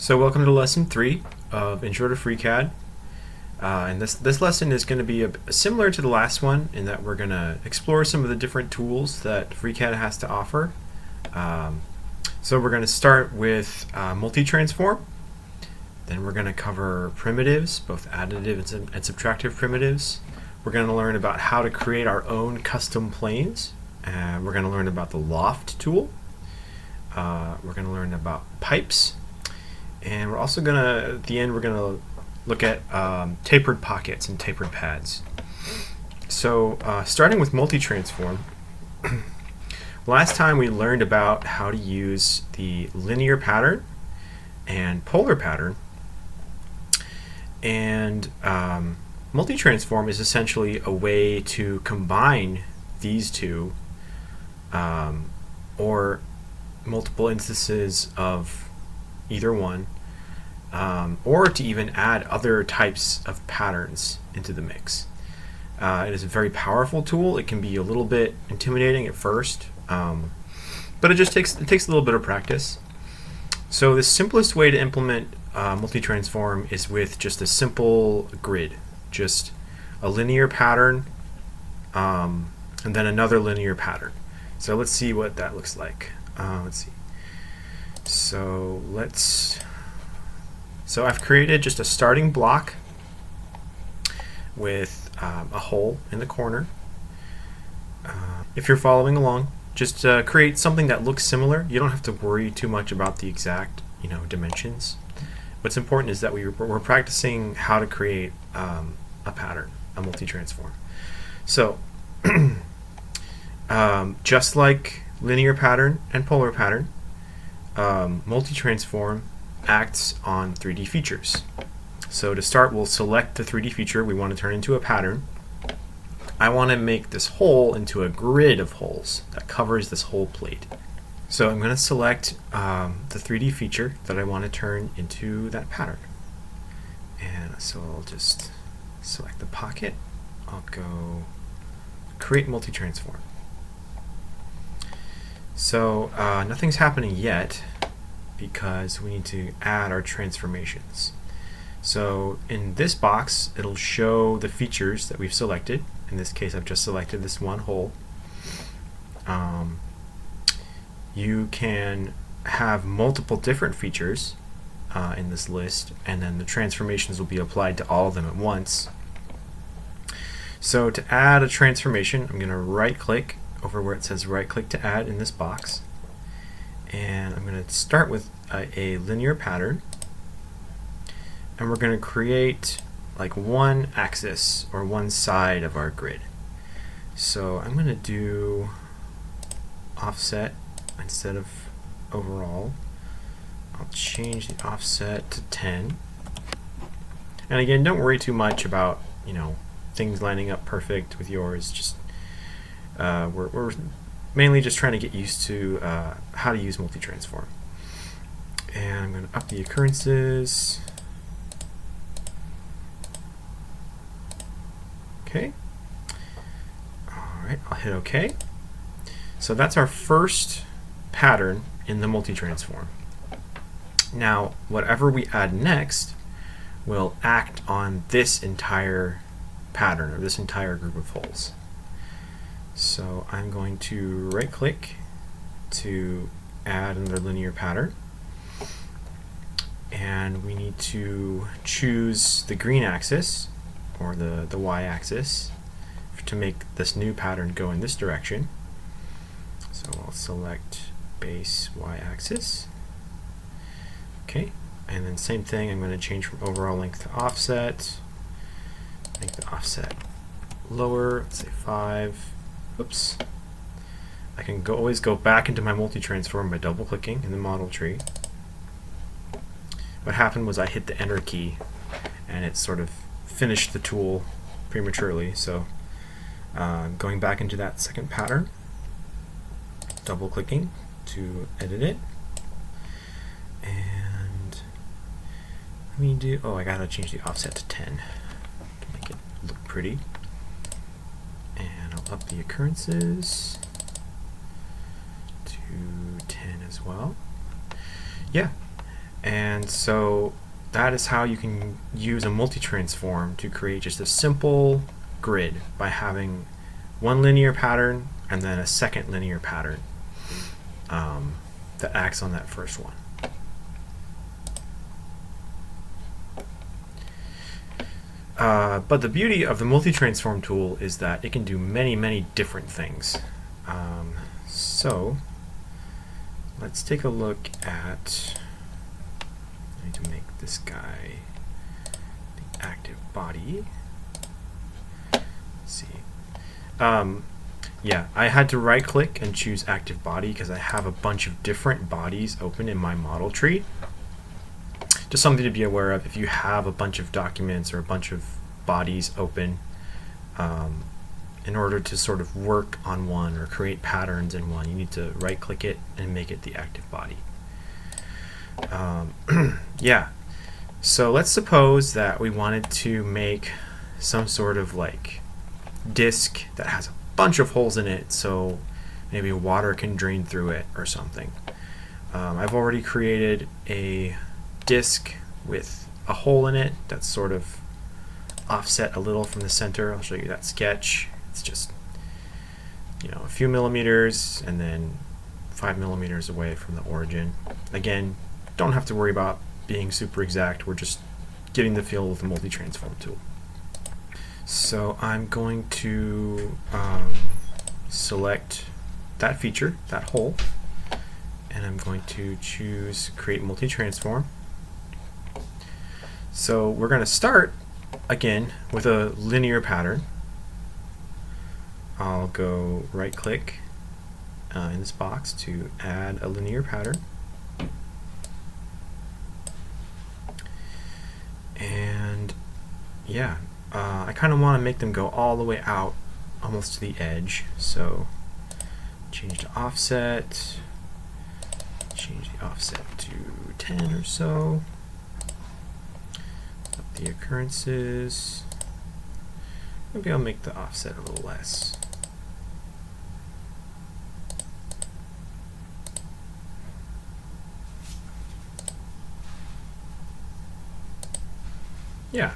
So welcome to lesson 3 of Intro to FreeCAD. And this lesson is going to be similar to the last one in that we're going to explore some of the different tools that FreeCAD has to offer. So we're going to start with multitransform. Then we're going to cover primitives, both additive and subtractive primitives. We're going to learn about how to create our own custom planes. We're going to learn about the loft tool. We're going to learn about pipes. And we're also going to, at the end, we're going to look at tapered pockets and tapered pads. So starting with multitransform, last time we learned about how to use the linear pattern and polar pattern. And multitransform is essentially a way to combine these two or multiple instances of either one, or to even add other types of patterns into the mix. It is a very powerful tool. It can be a little bit intimidating at first, but it takes a little bit of practice. So the simplest way to implement multitransform is with just a simple grid, just a linear pattern and then another linear pattern. So let's see what that looks like. Let's see. So I've created just a starting block with a hole in the corner. If you're following along, just create something that looks similar. You don't have to worry too much about the exact dimensions. What's important is that we're practicing how to create a pattern, a multitransform. So just like linear pattern and polar pattern, multitransform acts on 3D features. So to start, we'll select the 3D feature we want to turn into a pattern. I want to make this hole into a grid of holes that covers this whole plate. So I'm going to select the 3D feature that I want to turn into that pattern. And so I'll just select the pocket. I'll go create multitransform. So nothing's happening yet because we need to add our transformations. So in this box, it'll show the features that we've selected. In this case, I've just selected this one hole. You can have multiple different features in this list, and then the transformations will be applied to all of them at once. So to add a transformation, I'm going to right-click over where it says right-click to add in this box. And I'm going to start with a linear pattern. And we're going to create like one axis or one side of our grid. So I'm going to do offset instead of overall. I'll change the offset to 10. And again, don't worry too much about things lining up perfect with yours. Just we're mainly just trying to get used to how to use multitransform. And I'm going to up the occurrences. Okay. Alright, I'll hit OK. So that's our first pattern in the multitransform. Now, whatever we add next will act on this entire pattern or this entire group of holes. So I'm going to right-click to add another linear pattern. And we need to choose the green axis, or the y-axis, to make this new pattern go in this direction. So I'll select base y-axis. Okay, and then same thing, I'm going to change from overall length to offset. Make the offset lower, let's say 5. Oops. I can always go back into my multitransform by double-clicking in the model tree. What happened was I hit the enter key and it sort of finished the tool prematurely. So going back into that second pattern, double-clicking to edit it. And I gotta change the offset to 10 to make it look pretty. And I'll up the occurrences to 10 as well. Yeah, And so that is how you can use a multitransform to create just a simple grid by having one linear pattern and then a second linear pattern that acts on that first one. But the beauty of the multitransform tool is that it can do many different things. So let's take a look at, I need to make this guy the active body. Let's see. Yeah, I had to right click and choose active body because I have a bunch of different bodies open in my model tree. Just something to be aware of if you have a bunch of documents or a bunch of bodies open. In order to sort of work on one or create patterns in one, you need to right click it and make it the active body. Yeah, so let's suppose that we wanted to make some sort of like disk that has a bunch of holes in it, so maybe water can drain through it or something. I've already created a disk with a hole in it that's sort of offset a little from the center. I'll show you that sketch. It's just, you know, a few millimeters and then 5 millimeters away from the origin. Again, don't have to worry about being super exact. We're just getting the feel with the multitransform tool. So I'm going to select that feature, that hole, and I'm going to choose Create Multitransform. So we're going to start again with a linear pattern. I'll go right click in this box to add a linear pattern. And yeah, I kind of want to make them go all the way out almost to the edge. So change the offset, change the offset to 10 or so. Up the occurrences. Maybe I'll make the offset a little less. Yeah.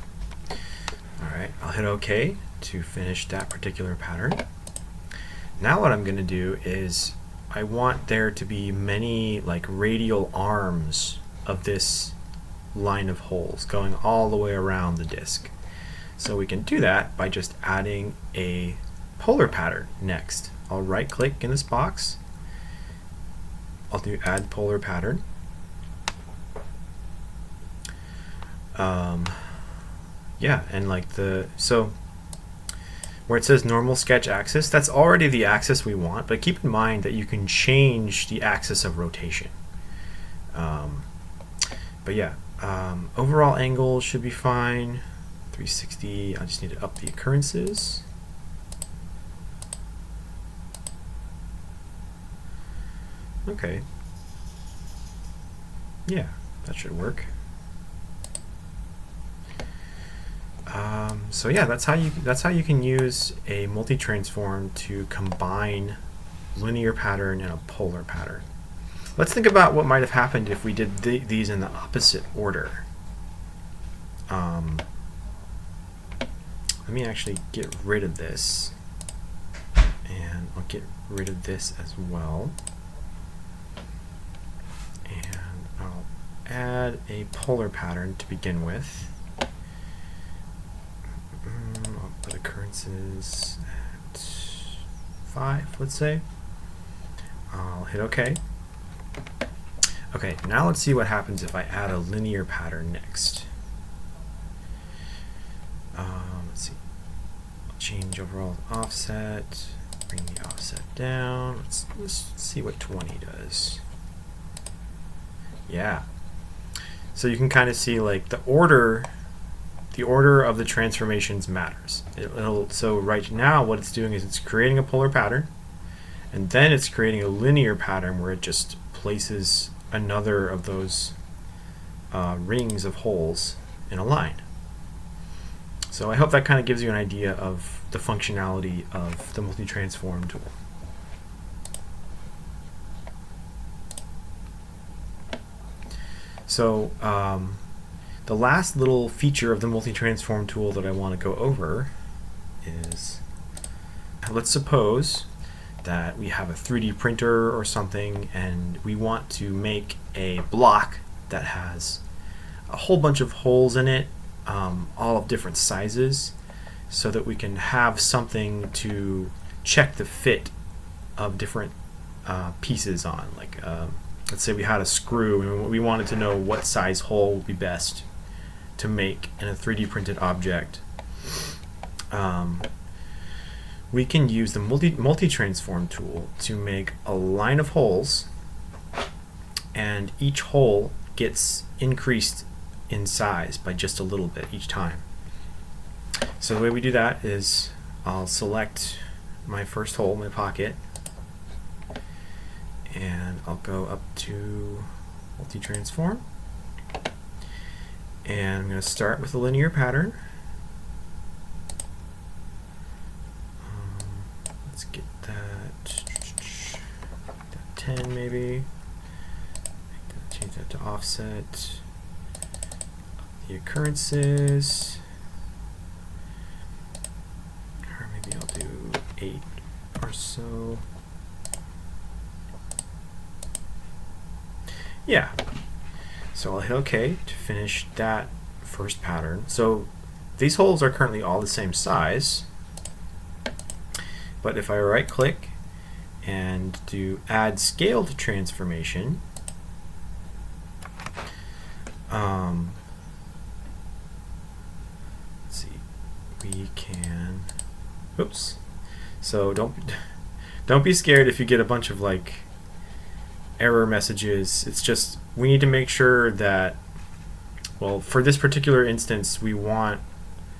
Alright, I'll hit OK to finish that particular pattern. Now what I'm going to do is I want there to be many like radial arms of this line of holes going all the way around the disk. So we can do that by just adding a polar pattern next. I'll right click in this box. I'll do add polar pattern. Yeah, and like so where it says normal sketch axis, that's already the axis we want, but keep in mind that you can change the axis of rotation. But yeah, overall angle should be fine. 360, I just need to up the occurrences. Okay. Yeah, that should work. So yeah, that's how you can use a multitransform to combine linear pattern and a polar pattern. Let's think about what might have happened if we did these in the opposite order. Let me actually get rid of this, and I'll get rid of this as well, and I'll add a polar pattern to begin with. I'll put occurrences at 5, let's say. I'll hit OK. Okay, now let's see what happens if I add a linear pattern next. Let's see. I'll change overall offset, bring the offset down. Let's see what 20 does. Yeah. So you can kind of see like the order of the transformations matters. So right now what it's doing is it's creating a polar pattern, and then it's creating a linear pattern where it just places another of those rings of holes in a line. So I hope that kind of gives you an idea of the functionality of the multitransform tool. So the last little feature of the multitransform tool that I want to go over is, let's suppose that we have a 3D printer or something and we want to make a block that has a whole bunch of holes in it, all of different sizes, so that we can have something to check the fit of different pieces on. Like let's say we had a screw and we wanted to know what size hole would be best to make in a 3D printed object. We can use the multitransform tool to make a line of holes, and each hole gets increased in size by just a little bit each time. So the way we do that is I'll select my first hole, my pocket, and I'll go up to multitransform, and I'm going to start with a linear pattern. Let's get that 10 maybe. Change that to offset the occurrences, or maybe I'll do 8 or so. Yeah. So I'll hit OK to finish that first pattern. So these holes are currently all the same size, but if I right click and do add scaled transformation, let's see, we can, oops, so don't be scared if you get a bunch of like error messages. It's just we need to make sure that, well, for this particular instance, we want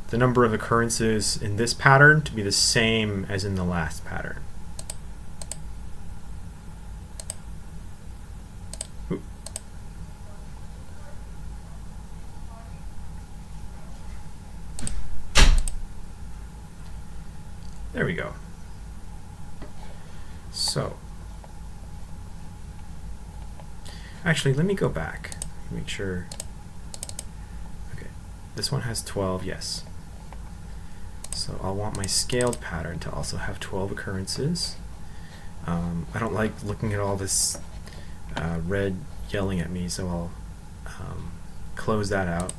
the number of occurrences in this pattern to be the same as in the last pattern. Oop. There we go. So actually, let me go back, make sure. Okay, this one has 12, yes. So I'll want my scaled pattern to also have 12 occurrences. I don't like looking at all this red yelling at me, so I'll close that out.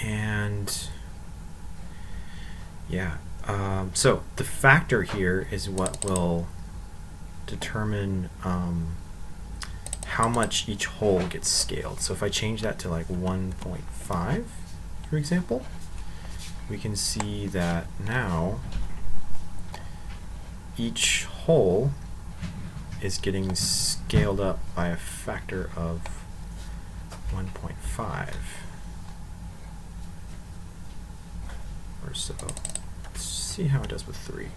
And yeah, so the factor here is what will determine how much each hole gets scaled. So if I change that to like 1.5, for example, we can see that now each hole is getting scaled up by a factor of 1.5 or so. Let's see how it does with 3.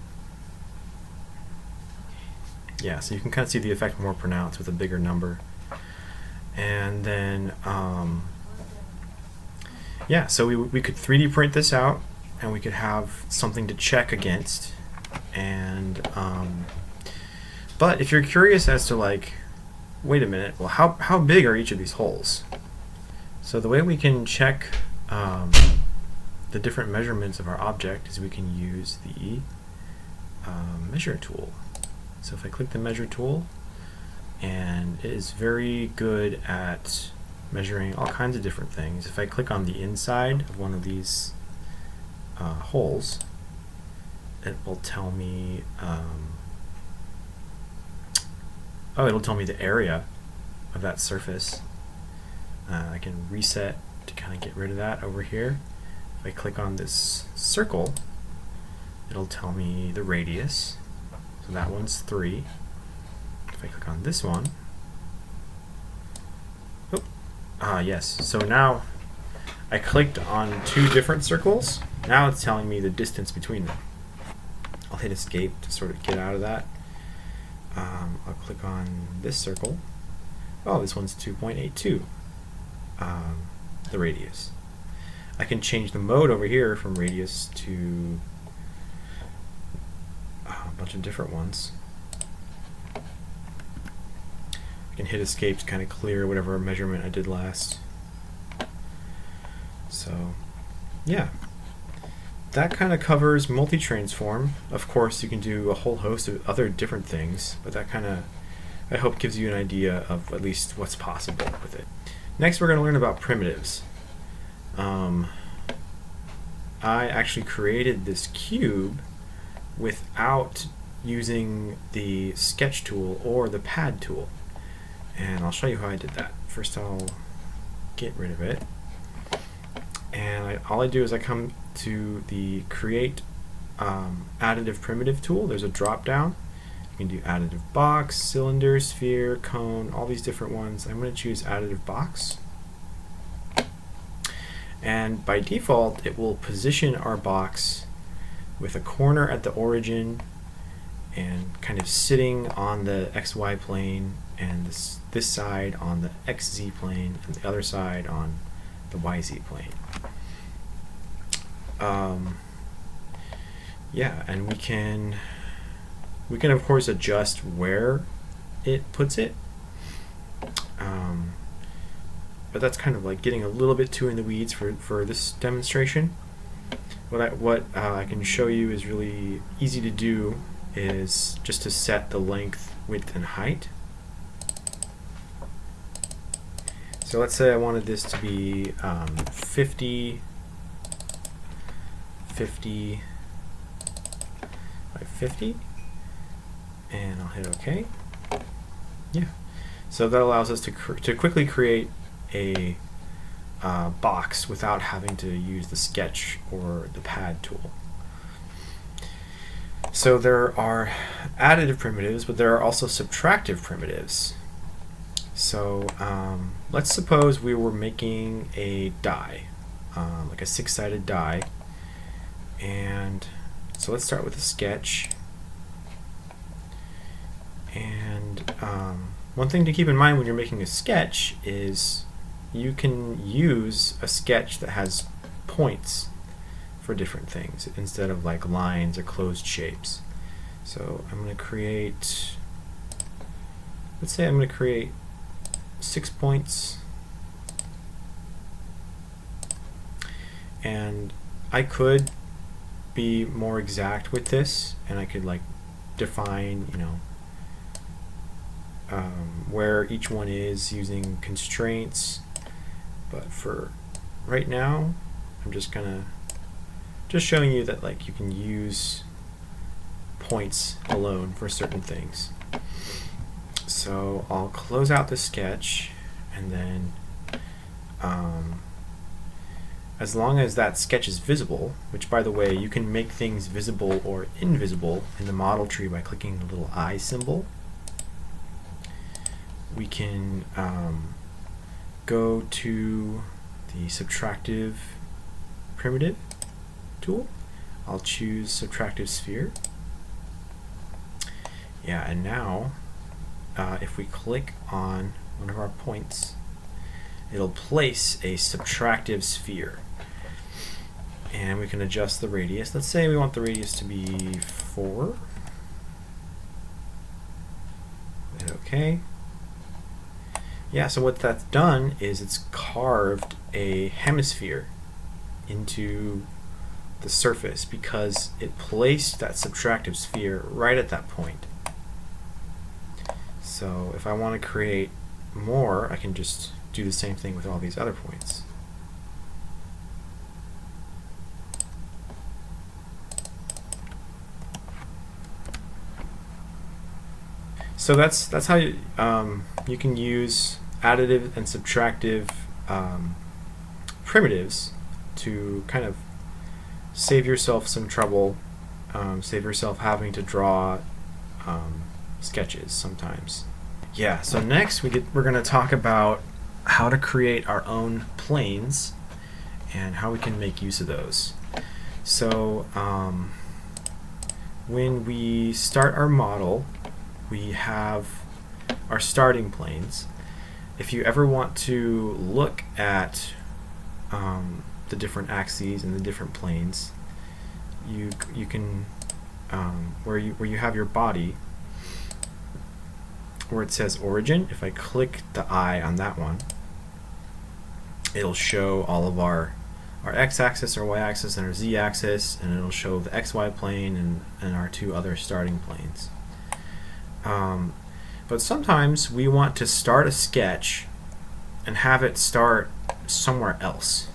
Yeah, so you can kind of see the effect more pronounced with a bigger number. And then, yeah, so we could 3D print this out, and we could have something to check against. And but if you're curious as to like, wait a minute, well, how big are each of these holes? So the way we can check the different measurements of our object is we can use the measure tool. So if I click the measure tool, and it is very good at measuring all kinds of different things. If I click on the inside of one of these holes, it will tell me, it'll tell me the area of that surface. I can reset to kind of get rid of that over here. If I click on this circle, it'll tell me the radius. So that one's 3. If I click on this one, yes, so now I clicked on 2 different circles. Now it's telling me the distance between them. I'll hit escape to sort of get out of that. I'll click on this circle. Oh, this one's 2.82, the radius. I can change the mode over here from radius to a bunch of different ones. I can hit escape to kind of clear whatever measurement I did last. So yeah, that kind of covers multi-transform. Of course, you can do a whole host of other different things, but that kind of, I hope, gives you an idea of at least what's possible with it. Next, we're going to learn about primitives. I actually created this cube without using the sketch tool or the pad tool, and I'll show you how I did that. First, I'll get rid of it, and all I do is I come to the create additive primitive tool. There's a drop down. You can do additive box, cylinder, sphere, cone, all these different ones. I'm going to choose additive box, and by default it will position our box with a corner at the origin and kind of sitting on the XY plane, and this side on the XZ plane and the other side on the YZ plane. Yeah, and we can of course adjust where it puts it, but that's kind of like getting a little bit too in the weeds for this demonstration. What I can show you is really easy to do is just to set the length, width, and height. So let's say I wanted this to be 50 by 50, and I'll hit OK. Yeah, so that allows us to quickly create a box without having to use the sketch or the pad tool. So there are additive primitives, but there are also subtractive primitives. So let's suppose we were making a die, like a 6-sided die, and so let's start with a sketch. And one thing to keep in mind when you're making a sketch is you can use a sketch that has points for different things instead of like lines or closed shapes. So I'm going to create, let's say I'm going to create 6 points, and I could be more exact with this, and I could like define, you know, where each one is using constraints, but for right now I'm just showing you that like you can use points alone for certain things. So I'll close out the sketch, and then as long as that sketch is visible, which by the way you can make things visible or invisible in the model tree by clicking the little eye symbol, we can go to the subtractive primitive tool. I'll choose subtractive sphere. Yeah, and now if we click on one of our points, it'll place a subtractive sphere, and we can adjust the radius. Let's say we want the radius to be 4. Hit OK. Yeah, so what that's done is it's carved a hemisphere into the surface because it placed that subtractive sphere right at that point. So if I want to create more, I can just do the same thing with all these other points. So that's how you can use additive and subtractive primitives to kind of save yourself some trouble, save yourself having to draw sketches sometimes. Yeah, so next we're going to talk about how to create our own planes and how we can make use of those. So when we start our model, we have our starting planes. If you ever want to look at the different axes and the different planes, you can where you have your body, where it says origin, if I click the eye on that one, it'll show all of our x-axis, our y-axis, and our z-axis, and it'll show the xy plane and our two other starting planes. But sometimes we want to start a sketch and have it start somewhere else.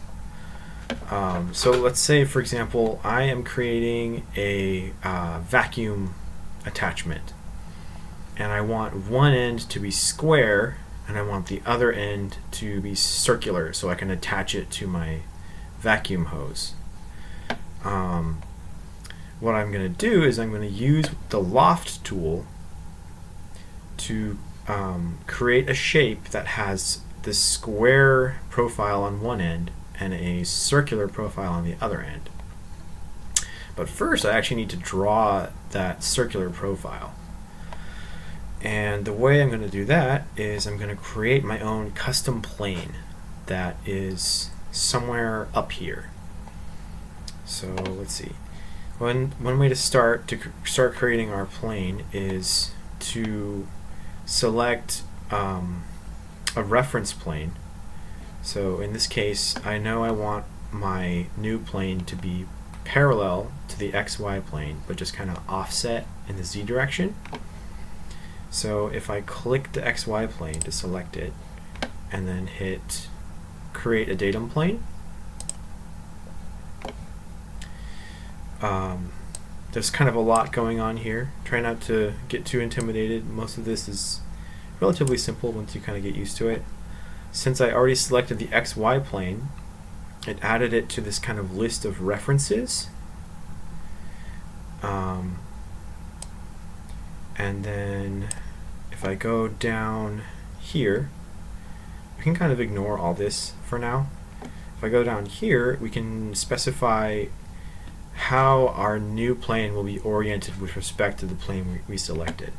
So let's say, for example, I am creating a vacuum attachment, and I want one end to be square and I want the other end to be circular so I can attach it to my vacuum hose. What I'm going to do is I'm going to use the loft tool to create a shape that has this square profile on one end and a circular profile on the other end. But first I actually need to draw that circular profile. And the way I'm going to do that is I'm going to create my own custom plane that is somewhere up here. So let's see. One way to start creating our plane is to select a reference plane. So in this case, I know I want my new plane to be parallel to the XY plane, but just kind of offset in the Z direction. So if I click the XY plane to select it, and then hit create a datum plane, there's kind of a lot going on here. Try not to get too intimidated. Most of this is relatively simple once you kind of get used to it. Since I already selected the XY plane, it added it to this kind of list of references. And then if I go down here, we can kind of ignore all this for now. If I go down here, we can specify how our new plane will be oriented with respect to the plane we selected.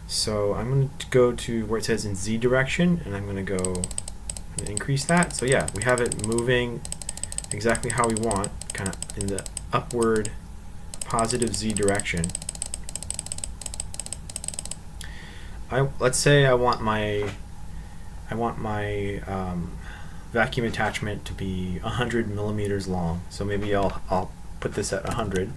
So I'm going to go to where it says in Z direction, and I'm going to go and increase that. So yeah, we have it moving exactly how we want, kind of in the upward positive Z direction. Let's say I want my vacuum attachment to be 100 millimeters long. So maybe I'll put this at 100.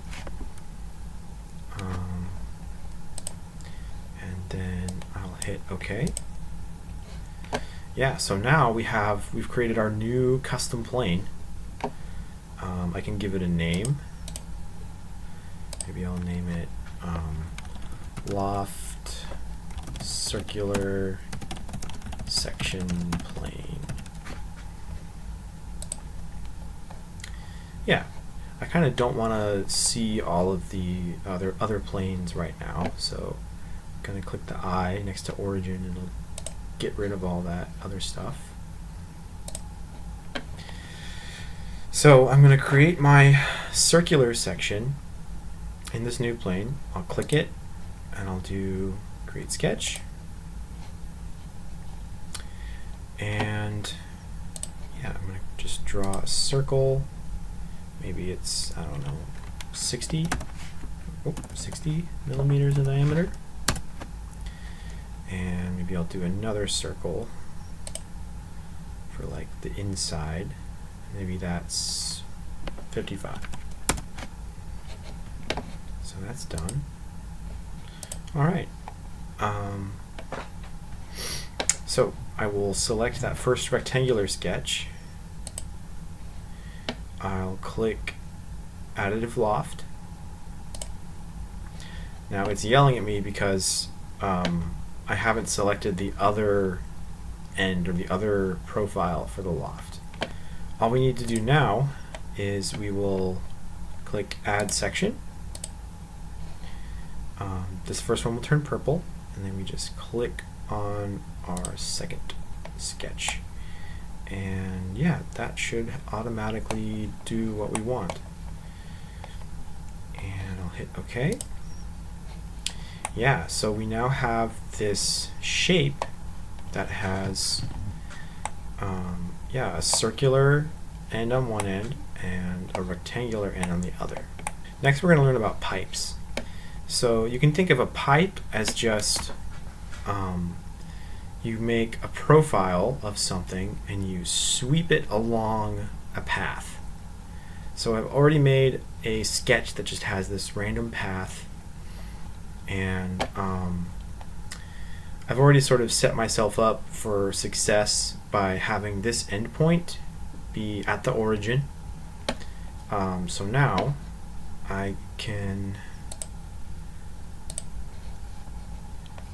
And then I'll hit OK. Yeah, so now we've created our new custom plane. I can give it a name. Maybe I'll name it loft circular section plane. Yeah, I kind of don't want to see all of the other planes right now, so I'm going to click the I next to origin and it'll get rid of all that other stuff. So I'm going to create my circular section in this new plane. I'll click it and I'll do create sketch. And yeah, I'm going to just draw a circle. Maybe it's, I don't know, 60 millimeters in diameter. And maybe I'll do another circle for like the inside. Maybe that's 55. So that's done. All right. So I will select that first rectangular sketch. I'll click additive loft. Now it's yelling at me because I haven't selected the other end or the other profile for the loft. All we need to do now is we will click add section. This first one will turn purple, and then we just click on our second sketch. And yeah, that should automatically do what we want. And I'll hit OK. Yeah, so we now have this shape that has a circular end on one end and a rectangular end on the other. Next we're going to learn about pipes. So you can think of a pipe as just you make a profile of something and you sweep it along a path. So I've already made a sketch that just has this random path, and I've already sort of set myself up for success by having this endpoint be at the origin. So now I can,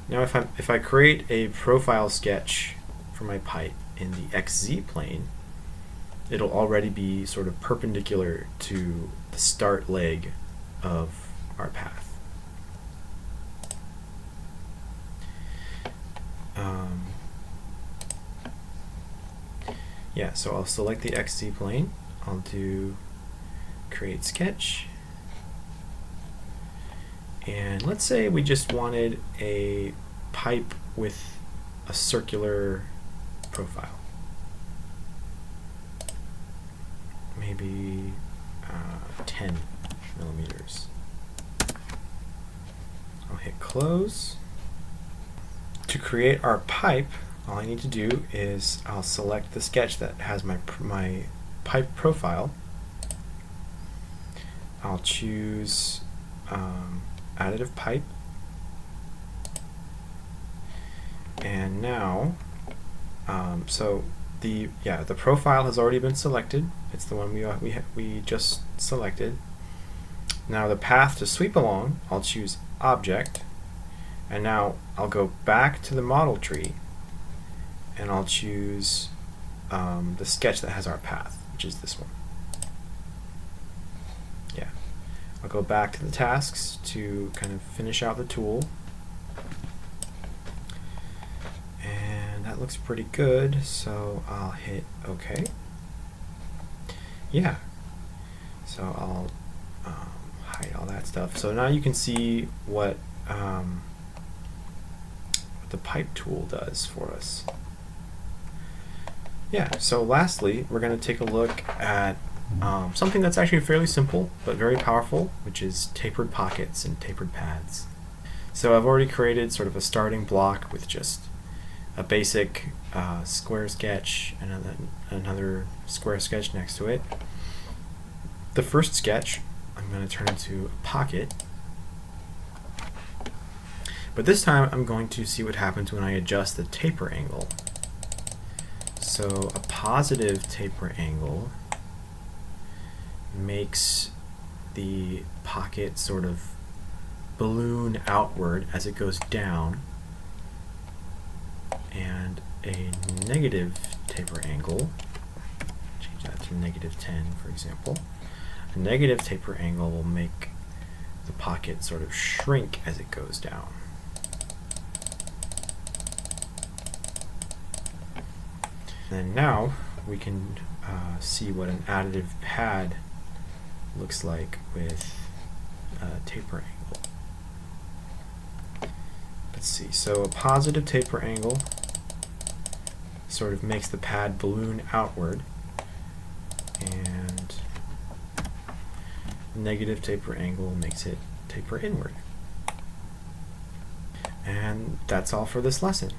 if I create a profile sketch for my pipe in the XZ plane, it'll already be sort of perpendicular to the start leg of our path. Yeah, so I'll select the XZ plane. I'll do create sketch. And let's say we just wanted a pipe with a circular profile. Maybe 10 millimeters. I'll hit close. To create our pipe, all I need to do is I'll select the sketch that has my pipe profile. I'll choose additive pipe, and now so the profile has already been selected. It's the one we just selected. Now the path to sweep along, I'll choose object, and now I'll go back to the model tree and I'll choose the sketch that has our path, which is this one. Yeah, I'll go back to the tasks to kind of finish out the tool, and that looks pretty good, so I'll hit OK. Yeah, so I'll hide all that stuff. So now you can see what the pipe tool does for us. Yeah, so lastly, we're going to take a look at something that's actually fairly simple but very powerful, which is tapered pockets and tapered pads. So I've already created sort of a starting block with just a basic square sketch and another square sketch next to it. The first sketch I'm going to turn into a pocket, but this time I'm going to see what happens when I adjust the taper angle. So a positive taper angle makes the pocket sort of balloon outward as it goes down, and a negative taper angle, change that to -10 for example, a negative taper angle will make the pocket sort of shrink as it goes down. And now we can see what an additive pad looks like with a taper angle. Let's see, so a positive taper angle sort of makes the pad balloon outward, and negative taper angle makes it taper inward. And that's all for this lesson.